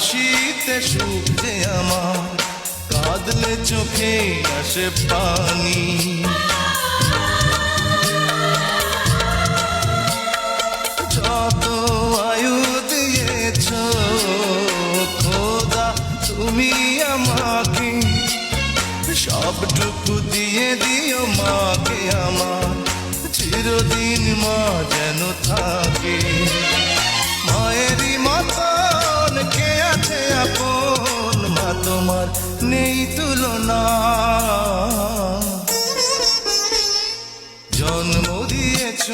হাসিতে সুখ যে আমার, কাঁদলে চোখে আসে পানি। যত আয়ু দিয়েছ খোদা তুমি আমাকে, সবটুকু দিয়ে দিও মাকে আমার, চিরদিন মা যেন থাকে। মায়েরই মতন কে আছে আপন, মা তোমার নেই তুলনা। জন্ম দিয়েছ